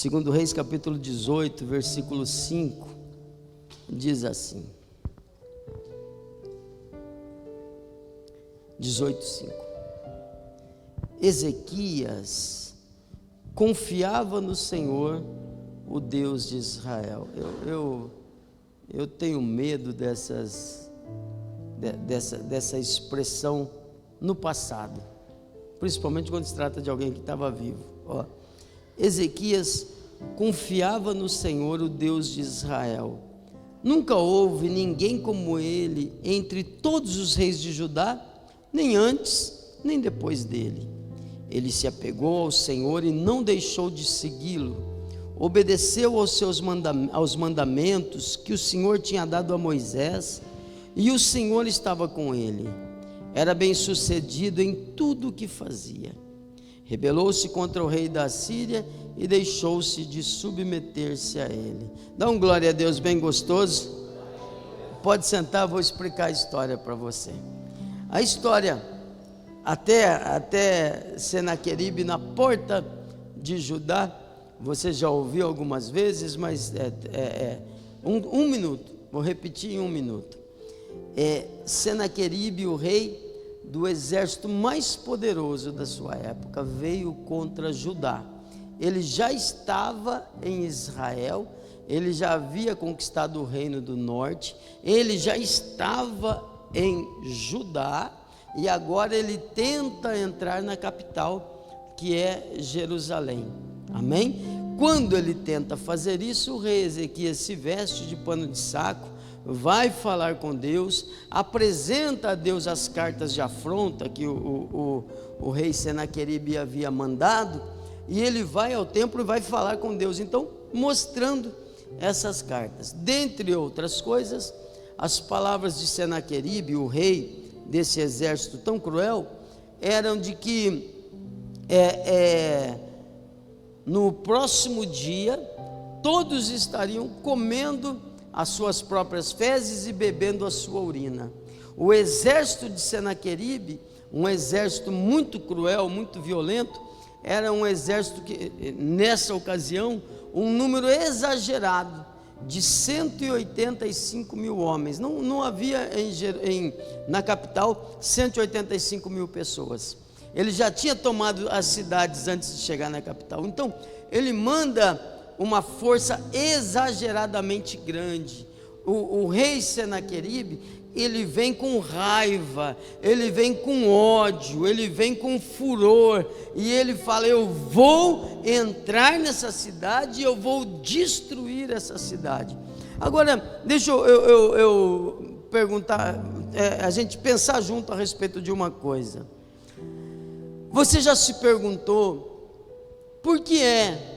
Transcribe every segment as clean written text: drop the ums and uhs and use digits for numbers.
Segundo Reis, capítulo 18, versículo 5, diz assim, 18:5. Ezequias confiava no Senhor, o Deus de Israel. Eu tenho medo dessa expressão no passado, principalmente quando se trata de alguém que estava vivo. Ezequias confiava no Senhor, o Deus de Israel. Nunca houve ninguém como ele entre todos os reis de Judá, nem antes, nem depois dele. Ele se apegou ao Senhor e não deixou de segui-lo. Obedeceu aos mandamentos que o Senhor tinha dado a Moisés, e o Senhor estava com ele. Era bem-sucedido em tudo o que fazia. Rebelou-se contra o rei da Síria e deixou-se de submeter-se a ele. Dá um glória a Deus bem gostoso. Pode sentar, vou explicar a história para você. A história, até Senaqueribe na porta de Judá, você já ouviu algumas vezes, mas um minuto, vou repetir em 1 minuto. Senaqueribe, o rei do exército mais poderoso da sua época, veio contra Judá. Ele já estava em Israel, ele já havia conquistado o reino do norte, ele já estava em Judá, e agora ele tenta entrar na capital, que é Jerusalém. Amém? Quando ele tenta fazer isso, o rei Ezequias se veste de pano de saco, vai falar com Deus, apresenta a Deus as cartas de afronta que o rei Senaqueribe havia mandado, e ele vai ao templo e vai falar com Deus, então mostrando essas cartas. Dentre outras coisas, as palavras de Senaqueribe, o rei desse exército tão cruel, eram de que no próximo dia todos estariam comendo as suas próprias fezes e bebendo a sua urina. O exército de Senaqueribe, um exército muito cruel, muito violento, era um exército que, nessa ocasião, um número exagerado de 185 mil homens. Não havia na capital 185 mil pessoas. Ele já tinha tomado as cidades antes de chegar na capital. Então, ele manda uma força exageradamente grande. O rei Senaqueribe, ele vem com raiva, ele vem com ódio, ele vem com furor, e ele fala: eu vou entrar nessa cidade e eu vou destruir essa cidade. Agora, deixa eu perguntar, a gente pensar junto a respeito de uma coisa. Você já se perguntou por que é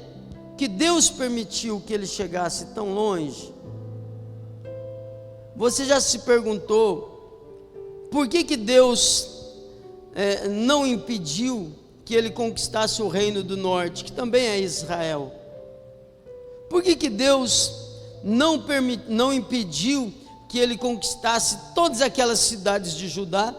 que Deus permitiu que ele chegasse tão longe? Você já se perguntou por que Deus não impediu que ele conquistasse o reino do norte, que também é Israel? Por que Deus não impediu que ele conquistasse todas aquelas cidades de Judá,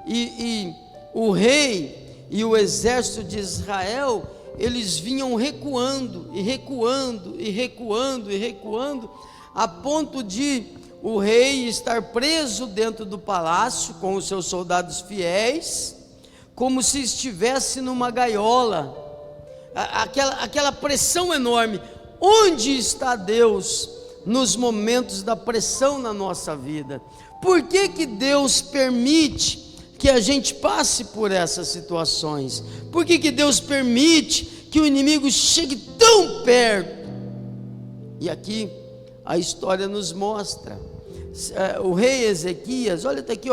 e o rei e o exército de Israel, eles vinham recuando, e recuando, e recuando, e recuando, a ponto de o rei estar preso dentro do palácio, com os seus soldados fiéis, como se estivesse numa gaiola, aquela pressão enorme. Onde está Deus nos momentos da pressão na nossa vida? Por que Deus permite que a gente passe por essas situações? Por que Deus permite que o inimigo chegue tão perto? E aqui a história nos mostra, o rei Ezequias, olha até aqui,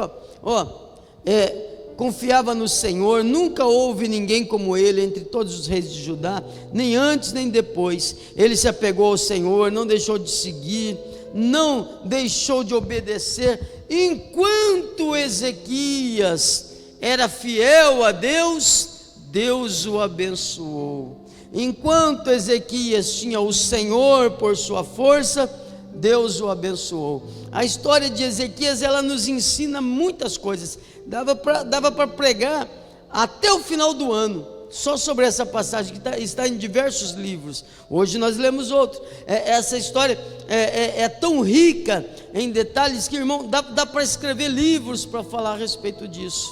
confiava no Senhor, nunca houve ninguém como ele entre todos os reis de Judá, nem antes nem depois. Ele se apegou ao Senhor, não deixou de seguir, não deixou de obedecer. Enquanto Ezequias era fiel a Deus, Deus o abençoou. Enquanto Ezequias tinha o Senhor por sua força, Deus o abençoou. A história de Ezequias, ela nos ensina muitas coisas. Dava para pregar até o final do ano, só sobre essa passagem que está em diversos livros. Hoje nós lemos outro. Essa história é tão rica em detalhes que, irmão, dá para escrever livros para falar a respeito disso.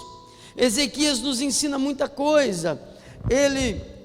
Ezequias nos ensina muita coisa.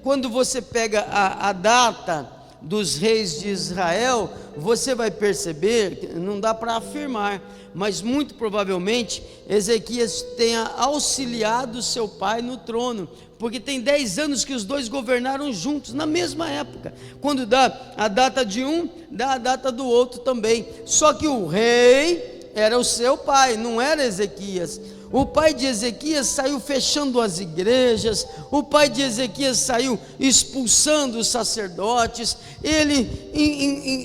Quando você pega a data dos reis de Israel, você vai perceber, não dá para afirmar, mas muito provavelmente Ezequias tenha auxiliado seu pai no trono, porque tem 10 anos que os dois governaram juntos, na mesma época. Quando dá a data de um, dá a data do outro também. Só que o rei era o seu pai, não era Ezequias. O pai de Ezequias saiu fechando as igrejas, o pai de Ezequias saiu expulsando os sacerdotes, ele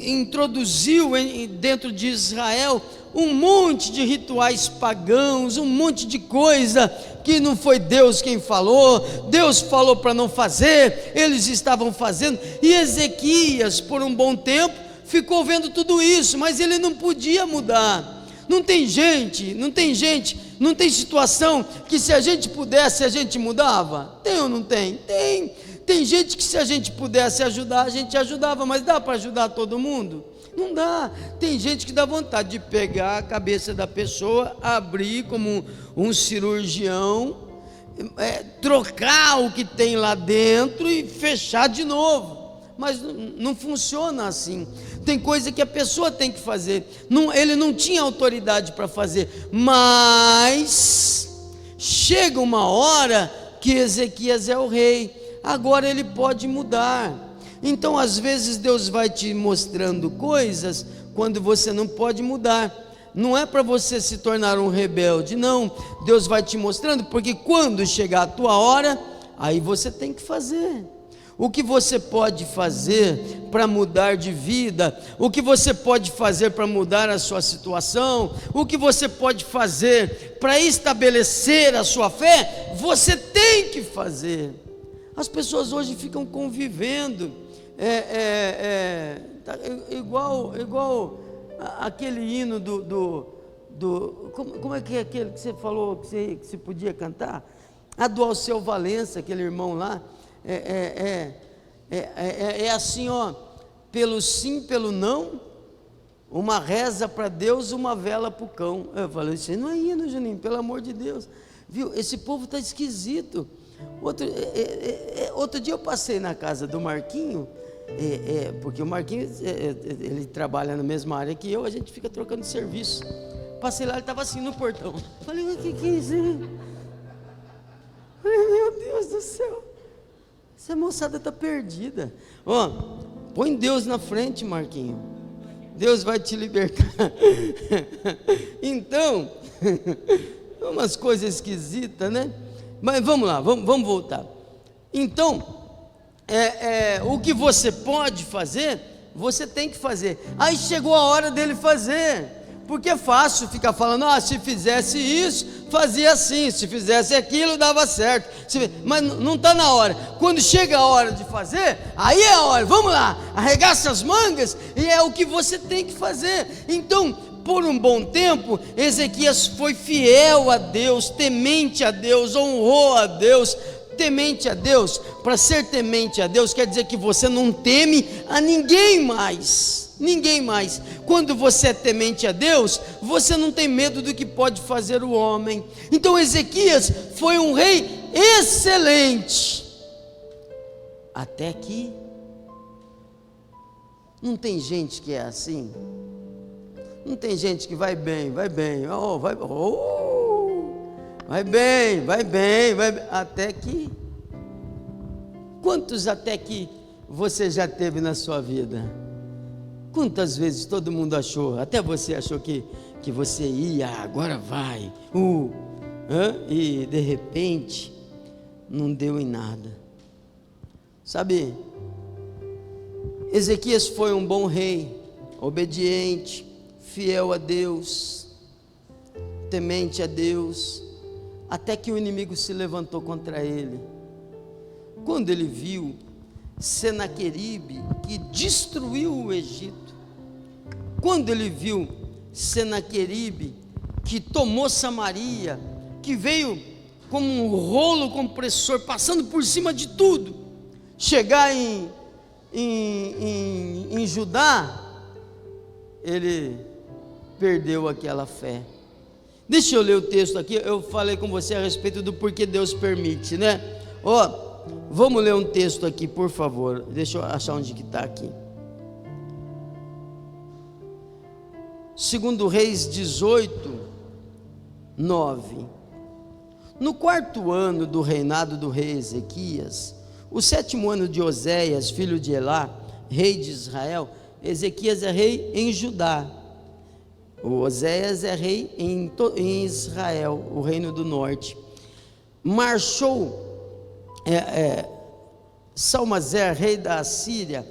introduziu dentro de Israel um monte de rituais pagãos, um monte de coisa que não foi Deus quem falou, Deus falou para não fazer, eles estavam fazendo, e Ezequias por um bom tempo ficou vendo tudo isso, mas ele não podia mudar. Não tem situação que se a gente pudesse, a gente mudava? Tem ou não tem? Tem gente que se a gente pudesse ajudar, a gente ajudava, mas dá para ajudar todo mundo? Não dá. Tem gente que dá vontade de pegar a cabeça da pessoa, abrir como um cirurgião, trocar o que tem lá dentro e fechar de novo. Mas não funciona assim. Tem coisa que a pessoa tem que fazer. Ele não tinha autoridade para fazer. Mas chega uma hora que Ezequias é o rei. Agora ele pode mudar. Então às vezes Deus vai te mostrando coisas quando você não pode mudar. Não é para você se tornar um rebelde, não. Deus vai te mostrando, porque quando chegar a tua hora, aí você tem que fazer. O que você pode fazer para mudar de vida, o que você pode fazer para mudar a sua situação, o que você pode fazer para estabelecer a sua fé, você tem que fazer. As pessoas hoje ficam convivendo, igual aquele hino como é que é aquele que você falou que você podia cantar? A do Alceu Valença, aquele irmão lá. Assim, ó, pelo sim, pelo não, uma reza para Deus, uma vela para o cão. Eu falei, isso não é hino, Juninho, pelo amor de Deus, viu? Esse povo está esquisito. Outro dia eu passei na casa do Marquinho, porque o Marquinho ele trabalha na mesma área que eu, a gente fica trocando serviço. Passei lá, ele estava assim no portão. Falei, o que é isso? Falei, meu Deus do céu. Essa moçada está perdida. Põe Deus na frente, Marquinho. Deus vai te libertar. Então, umas coisas esquisitas, né? Mas vamos lá, vamos voltar. Então, o que você pode fazer, você tem que fazer. Aí chegou a hora dele fazer. Porque é fácil ficar falando, se fizesse isso, fazia assim, se fizesse aquilo, dava certo. Mas não está na hora. Quando chega a hora de fazer, aí é a hora, vamos lá, arregaça as mangas, e é o que você tem que fazer. Então, por um bom tempo, Ezequias foi fiel a Deus, temente a Deus, honrou a Deus. Temente a Deus, para ser temente a Deus, quer dizer que você não teme a ninguém mais. Ninguém mais. Quando você é temente a Deus, você não tem medo do que pode fazer o homem. Então Ezequias foi um rei excelente, até que não tem gente que é assim. Não tem gente que vai bem, vai bem, vai bem, até que. Quantos até que você já teve na sua vida? Quantas vezes todo mundo achou, até você achou que você ia, agora vai, e de repente não deu em nada. Sabe, Ezequias foi um bom rei, obediente, fiel a Deus, temente a Deus, até que o inimigo se levantou contra ele. Quando ele viu Senaqueribe, que destruiu o Egito, quando ele viu Senaqueribe, que tomou Samaria, que veio como um rolo compressor, passando por cima de tudo. Chegar em Judá, ele perdeu aquela fé. Deixa eu ler o texto aqui. Eu falei com você a respeito do porquê Deus permite, né? Vamos ler um texto aqui, por favor. Deixa eu achar onde que está aqui. 2 Reis 18, 9. No 4º ano do reinado do rei Ezequias, o 7º ano de Oséias, filho de Elá, rei de Israel. Ezequias é rei em Judá, o Oséias é rei em Israel, o reino do norte. Salmazer, rei da Assíria,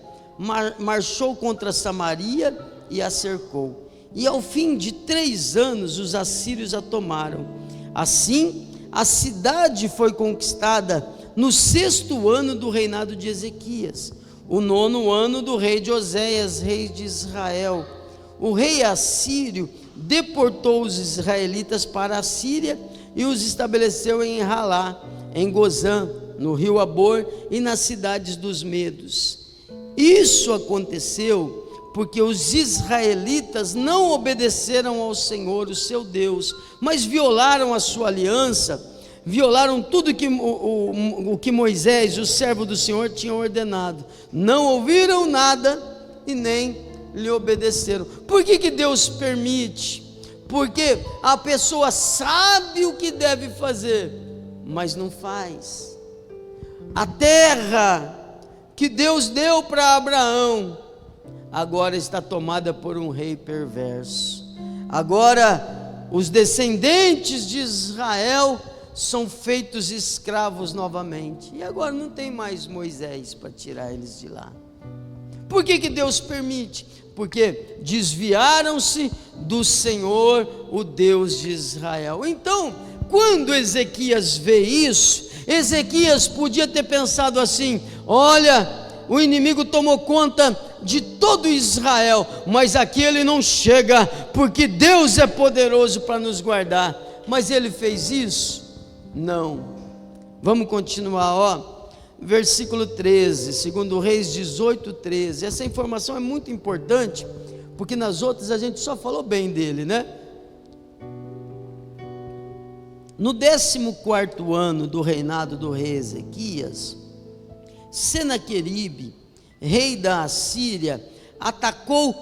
marchou contra Samaria e a cercou. E ao fim de 3 anos os assírios a tomaram. Assim, a cidade foi conquistada no 6º ano do reinado de Ezequias, o 9º ano do rei de Oséias, rei de Israel. O rei assírio deportou os israelitas para a Síria e os estabeleceu em Halá, em Gozã, no rio Abor e nas cidades dos Medos. Isso aconteceu porque os israelitas não obedeceram ao Senhor, o seu Deus, mas violaram a sua aliança, violaram tudo o que Moisés, o servo do Senhor, tinha ordenado. Não ouviram nada e nem lhe obedeceram. Por que Deus permite? Porque a pessoa sabe o que deve fazer, mas não faz. A terra que Deus deu para Abraão agora está tomada por um rei perverso. Agora os descendentes de Israel são feitos escravos novamente, e agora não tem mais Moisés para tirar eles de lá. Por que Deus permite? Porque desviaram-se do Senhor, o Deus de Israel. Então, quando Ezequias vê isso, Ezequias podia ter pensado assim: olha, o inimigo tomou conta de todo Israel, mas aqui ele não chega, porque Deus é poderoso para nos guardar. Mas ele fez isso? Não. Vamos continuar, versículo 13, 2 Reis 18, 13. Essa informação é muito importante, porque nas outras a gente só falou bem dele, né? No 14º ano do reinado do rei Ezequias, Senaqueribe, rei da Assíria, atacou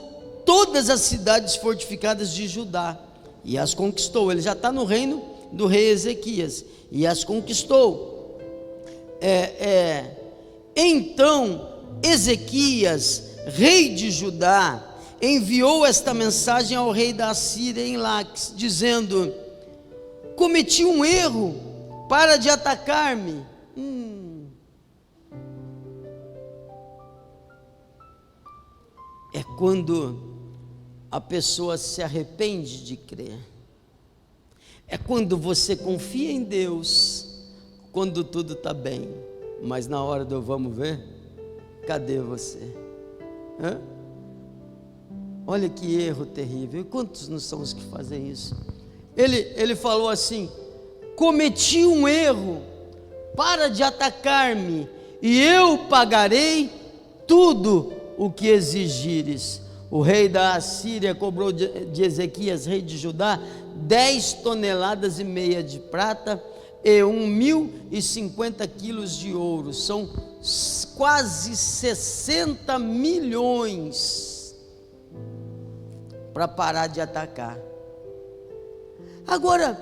todas as cidades fortificadas de Judá e as conquistou. Ele já está no reino do rei Ezequias e as conquistou. Então Ezequias, rei de Judá, enviou esta mensagem ao rei da Assíria em Laques, dizendo: cometi um erro, para de atacar-me. É quando a pessoa se arrepende de crer. É quando você confia em Deus, quando tudo está bem, mas na hora do vamos ver, cadê você? Olha que erro terrível. E quantos não são os que fazem isso? Ele falou assim: cometi um erro, para de atacar-me, e eu pagarei tudo o que exigires. O rei da Assíria cobrou de Ezequias, rei de Judá, 10,5 toneladas de prata e 1.050 quilos de ouro. São quase 60 milhões para parar de atacar. Agora,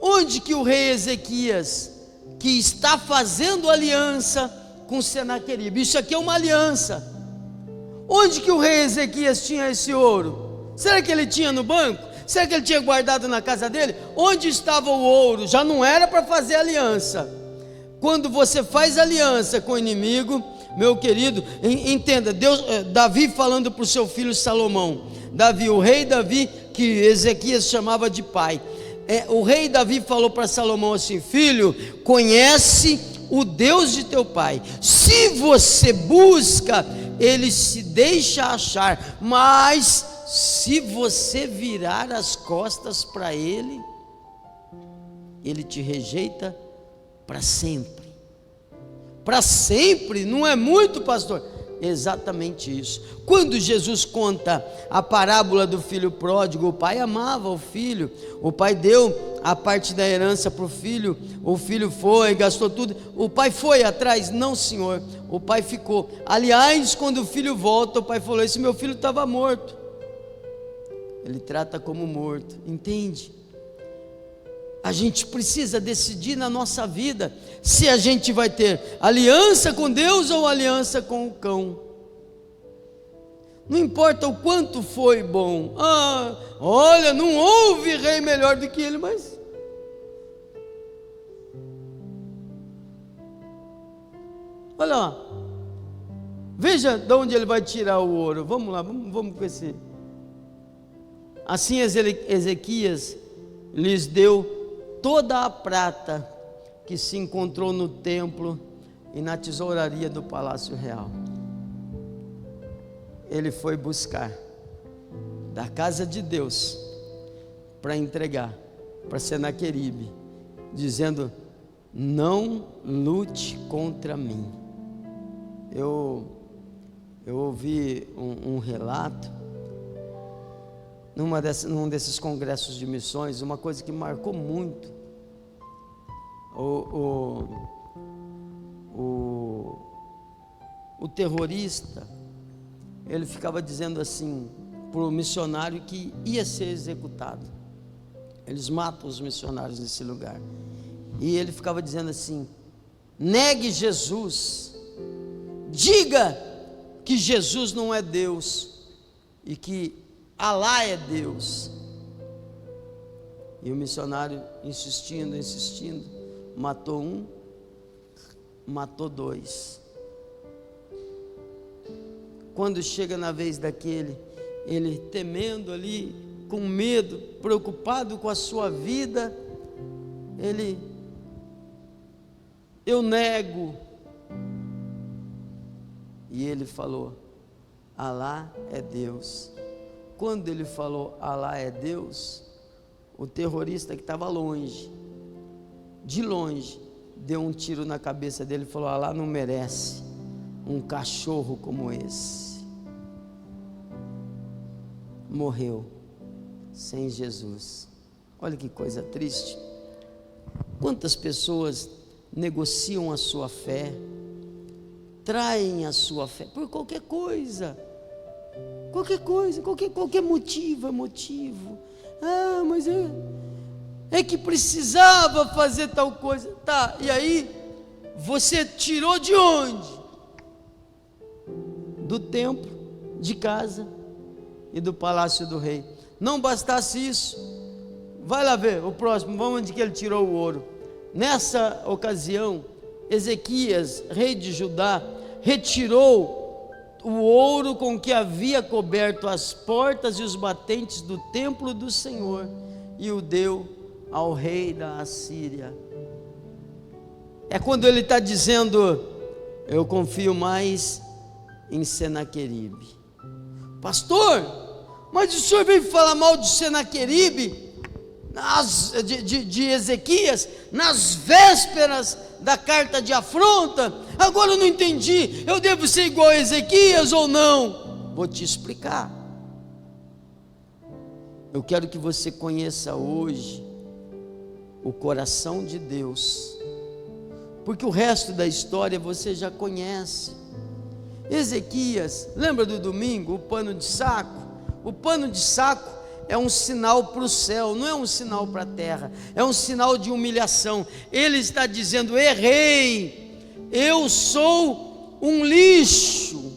onde que o rei Ezequias, que está fazendo aliança com Senaqueribe, isso aqui é uma aliança, onde que o rei Ezequias tinha esse ouro? Será que ele tinha no banco? Será que ele tinha guardado na casa dele? Onde estava o ouro? Já não era para fazer aliança. Quando você faz aliança com o inimigo, meu querido, entenda, Davi falando para o seu filho Salomão, o rei Davi, que Ezequias chamava de pai, o rei Davi falou para Salomão assim: filho, conhece o Deus de teu pai, se você busca, ele se deixa achar, mas se você virar as costas para ele, Ele te rejeita para sempre. Para sempre, não é muito, pastor? Exatamente isso. Quando Jesus conta a parábola do filho pródigo, o pai amava o filho, o pai deu a parte da herança para o filho foi, gastou tudo. O pai foi atrás? Não, senhor, o pai ficou. Aliás, quando o filho volta, o pai falou: esse meu filho estava morto. Ele trata como morto, entende? A gente precisa decidir na nossa vida se a gente vai ter aliança com Deus ou aliança com o cão. Não importa o quanto foi bom. Olha, não houve rei melhor do que ele, mas olha lá, veja de onde ele vai tirar o ouro. Vamos lá, vamos com esse. Assim Ezequias lhes deu toda a prata que se encontrou no templo e na tesouraria do palácio real. Ele foi buscar da casa de Deus para entregar para Senaqueribe, dizendo: não lute contra mim. Eu ouvi um relato num desses congressos de missões, uma coisa que marcou muito. O terrorista, ele ficava dizendo assim para o missionário que ia ser executado. Eles matam os missionários nesse lugar. E ele ficava dizendo assim: negue Jesus, diga que Jesus não é Deus e que Alá é Deus. E o missionário insistindo, matou um, matou dois. Quando chega na vez daquele, ele temendo ali, com medo, preocupado com a sua vida, eu nego. E ele falou: Alá é Deus. Quando ele falou Alá é Deus, o terrorista que estava longe, de longe, deu um tiro na cabeça dele e falou: Alá não merece um cachorro como esse. Morreu sem Jesus. Olha que coisa triste. Quantas pessoas negociam a sua fé, traem a sua fé por qualquer coisa. Qualquer motivo é motivo. Mas é que precisava fazer tal coisa. Tá, e aí você tirou de onde? Do templo, de casa e do palácio do rei. Não bastasse isso, vai lá ver o próximo, vamos onde que ele tirou o ouro. Nessa ocasião, Ezequias, rei de Judá, retirou o ouro com que havia coberto as portas e os batentes do templo do Senhor e o deu ao rei da Assíria. É quando ele está dizendo: eu confio mais em Senaqueribe. Pastor, mas o senhor veio falar mal de Senaqueribe, de Ezequias, nas vésperas da carta de afronta? Agora eu não entendi, eu devo ser igual a Ezequias ou não? Vou te explicar. Eu quero que você conheça hoje o coração de Deus, porque o resto da história você já conhece. Ezequias, lembra do domingo, o pano de saco? O pano de saco é um sinal para o céu, não é um sinal para a terra, é um sinal de humilhação. Ele está dizendo: errei, eu sou um lixo.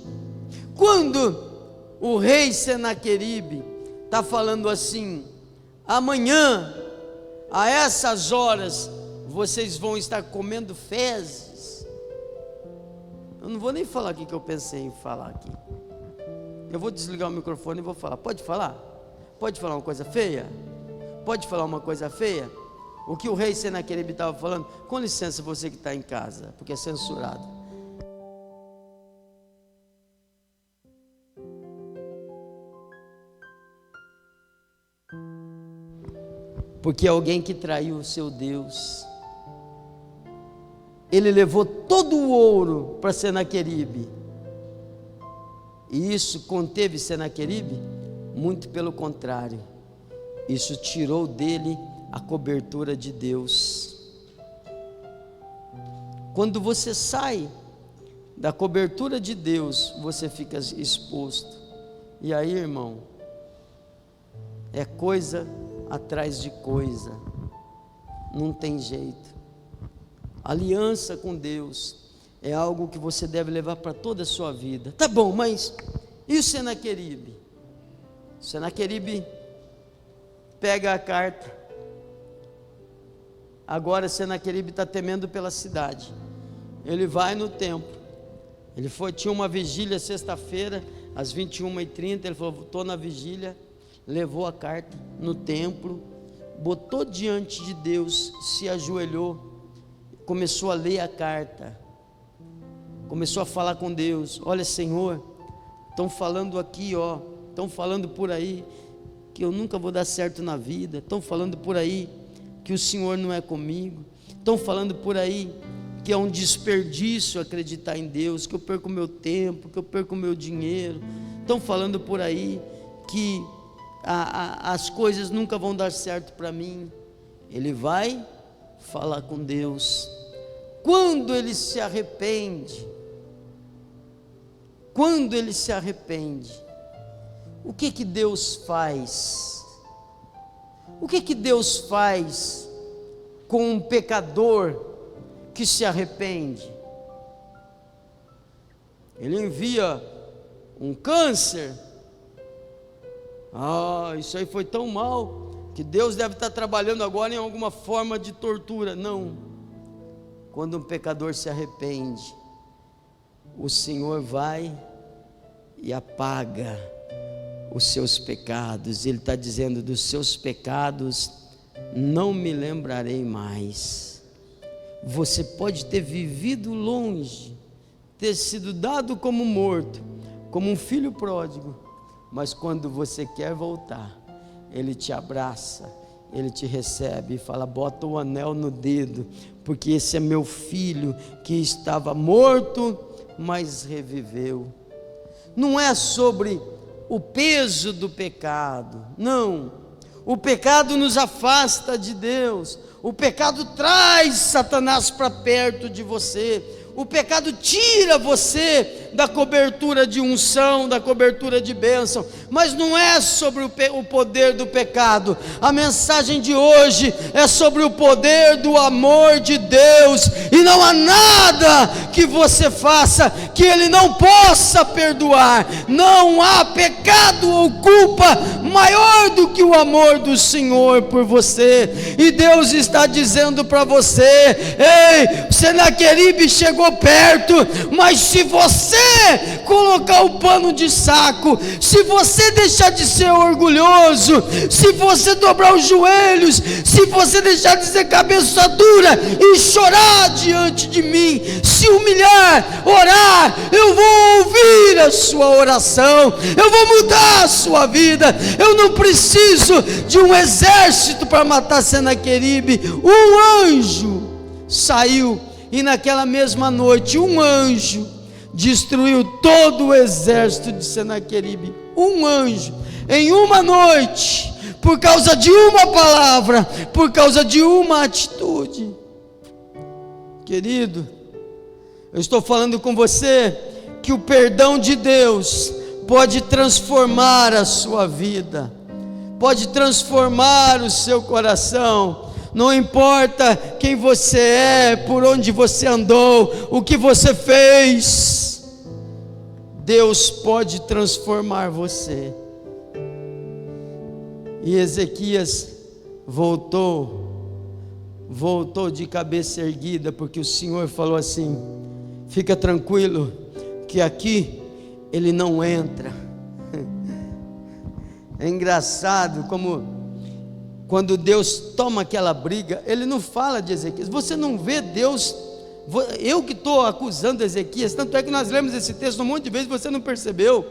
Quando o rei Senaqueribe está falando assim: amanhã, a essas horas, vocês vão estar comendo fezes. Eu não vou nem falar o que eu pensei em falar aqui. Eu vou desligar o microfone e vou falar. Pode falar? Pode falar uma coisa feia? Pode falar uma coisa feia? O que o rei Senaqueribe estava falando? Com licença, você que está em casa, porque é censurado. porque é alguém que traiu o seu Deus. Ele levou todo o ouro para Senaqueribe, e isso conteve Senaqueribe? Muito pelo contrário, isso tirou dele a cobertura de Deus. Quando você sai da cobertura de Deus, você fica exposto. E aí, irmão, é coisa atrás de coisa, não tem jeito. Aliança com Deus é algo que você deve levar para toda a sua vida. Tá bom, mas e o Senaqueribe? O Senaqueribe pega a carta. Agora Senaqueribe está temendo pela cidade. Ele vai no templo. Tinha uma vigília sexta-feira, às 21h30. Ele falou: estou na vigília. Levou a carta no templo, botou diante de Deus, se ajoelhou, começou a ler a carta, começou a falar com Deus. Olha, Senhor, estão falando aqui, estão falando por aí que eu nunca vou dar certo na vida, estão falando por aí que o Senhor não é comigo, estão falando por aí que é um desperdício acreditar em Deus, que eu perco meu tempo, que eu perco meu dinheiro, estão falando por aí que as coisas nunca vão dar certo para mim. Ele vai falar com Deus. Quando ele se arrepende, o que Deus faz? O que Deus faz com um pecador que se arrepende? Ele envia um câncer. Isso aí foi tão mal que Deus deve estar trabalhando agora em alguma forma de tortura. Não. Quando um pecador se arrepende, o Senhor vai e apaga os seus pecados. Ele está dizendo: dos seus pecados não me lembrarei mais. Você pode ter vivido longe, ter sido dado como morto, como um filho pródigo, mas quando você quer voltar, Ele te abraça, Ele te recebe e fala: bota o anel no dedo, porque esse é meu filho que estava morto, mas reviveu. Não é sobre o peso do pecado, não. O pecado nos afasta de Deus, o pecado traz Satanás para perto de você, o pecado tira você da cobertura de unção, da cobertura de bênção, mas não é sobre o poder do pecado. A mensagem de hoje é sobre o poder do amor de Deus, e não há nada que você faça que Ele não possa perdoar. Não há pecado ou culpa maior do que o amor do Senhor por você, e Deus está dizendo para você: ei, Senaqueribe chegou perto, mas se você colocar o pano de saco, se você deixar de ser orgulhoso, se você dobrar os joelhos, se você deixar de ser cabeça dura e chorar diante de mim, se humilhar, orar, eu vou ouvir a sua oração, eu vou mudar a sua vida. Eu não preciso de um exército para matar Senaqueribe. Um anjo saiu, e naquela mesma noite um anjo destruiu todo o exército de Senaqueribe. Um anjo, em uma noite, por causa de uma palavra, por causa de uma atitude. Querido, eu estou falando com você que o perdão de Deus pode transformar a sua vida, pode transformar o seu coração. Não importa quem você é, por onde você andou, o que você fez, Deus pode transformar você. E Ezequias voltou de cabeça erguida, porque o Senhor falou assim: fica tranquilo, que aqui ele não entra. É engraçado como quando Deus toma aquela briga, Ele não fala de Ezequias. Você não vê Deus, eu que estou acusando Ezequias, tanto é que nós lemos esse texto um monte de vezes, você não percebeu.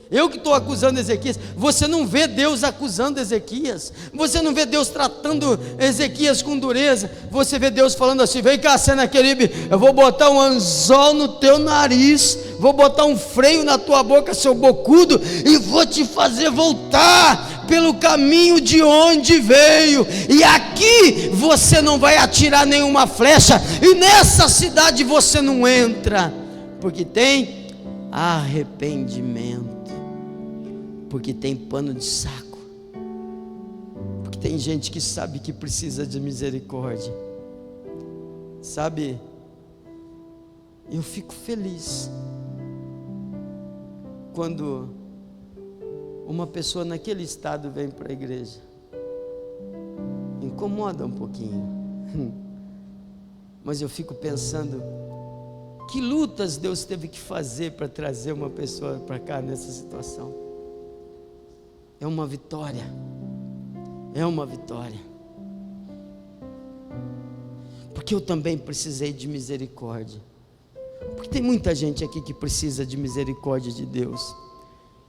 Eu que estou acusando Ezequias. Você não vê Deus acusando Ezequias. Você não vê Deus tratando Ezequias com dureza. Você vê Deus falando assim: vem cá, Senaqueribe, eu vou botar um anzol no teu nariz, vou botar um freio na tua boca, seu bocudo, e vou te fazer voltar pelo caminho de onde veio, e aqui você não vai atirar nenhuma flecha, e nessa cidade você não entra, porque tem arrependimento, porque tem pano de saco, porque tem gente que sabe que precisa de misericórdia. Sabe, eu fico feliz quando uma pessoa naquele estado vem para a igreja. Incomoda um pouquinho, mas eu fico pensando, que lutas Deus teve que fazer para trazer uma pessoa para cá nessa situação. É uma vitória, é uma vitória, porque eu também precisei de misericórdia, porque tem muita gente aqui que precisa de misericórdia de Deus,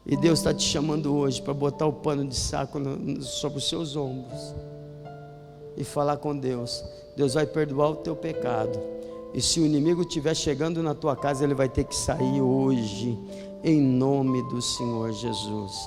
e Deus está te chamando hoje para botar o pano de saco sobre os seus ombros e falar com Deus. Deus vai perdoar o teu pecado, e se o inimigo estiver chegando na tua casa, ele vai ter que sair hoje, em nome do Senhor Jesus.